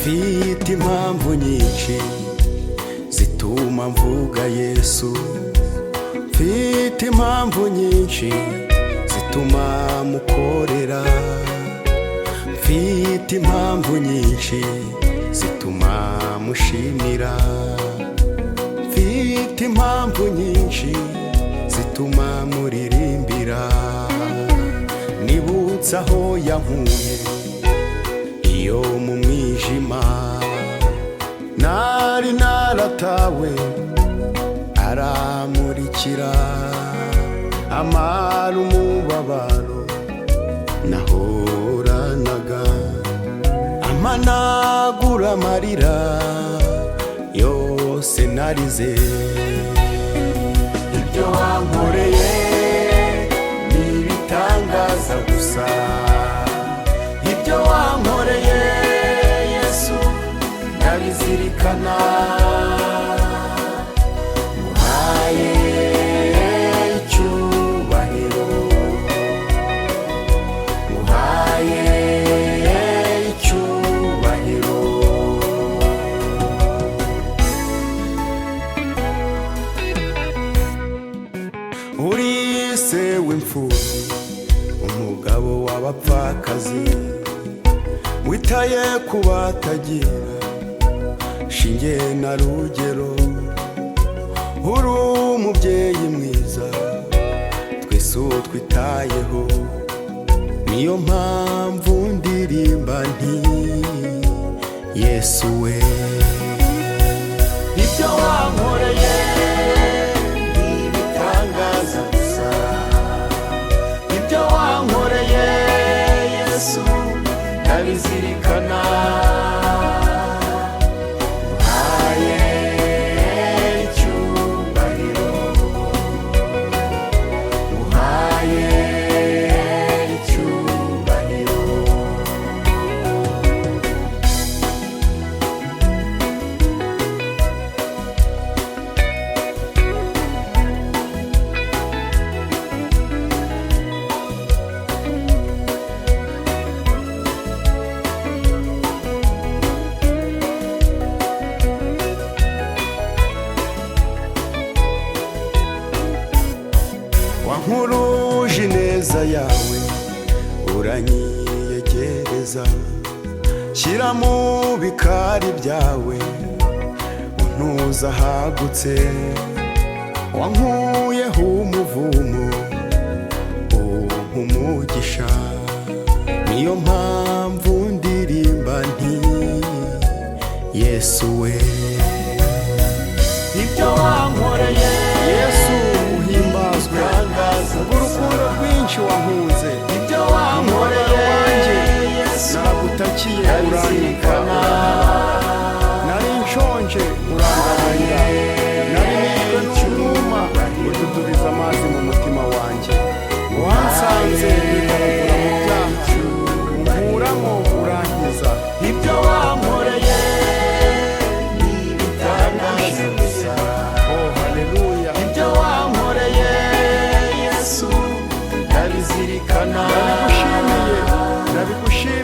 mfite impamvu nyinshi zituma mvuga Yesu, mfite impamvu nyinshi zituma mukorera, mfite impamvu nyinshi zituma mushimira, mfite impamvu nyinshi zituma muririmbira. Nibutse aho yankuye iyo mu mwijima nari naratawe, aramurikira amara umubabaro nahoranaga, amanagura amarira yose narize. Ibyo wankoreye ni ibitangaza gusa, ibyo wankoreye Yesu ndabizirikana. Nguhaye icyubahiro, nguhaye icyubahiro. Uri se w'imfubyi, umugabo w'abapfakazi, witaye ku batagira shinge na rugero. Uri umubyeyi mwiza twese utwitayeho, niyo mpamvu ndirimba nti Yesu we. Ibyo wankoreye ni ibitangaza gusa, ibyo wankoreye Yesu ndabizirikana. Nguhaye icyubahiro, nguhaye icyubahiro. Wankuruje ineza yawe uranyiyegereza, shyira mu bikari byawe untuza ahagutse. Wankuyeho umuvumo umpa umugisha, niyo mpamvu ndirimba nti Yesu we. Ibyo wankoreye Yesu uhimbazwe, urukundo rwinshi wankunze. Ibyo wankoreye Yesu naragutakiye uranyikana, nari nshonje urangaburira, nari nishwe n'umwuma ududubiza amazi mu mutima wanjye. Wansanze nigaragura mu byaha unkuramo urankiza. Ibyo wankoreye ni ibitangaza gusa, oh haleluya. Ibyo wankoreye Yesu ndabizirikana, ndabigushimiye, ndabigushimiye.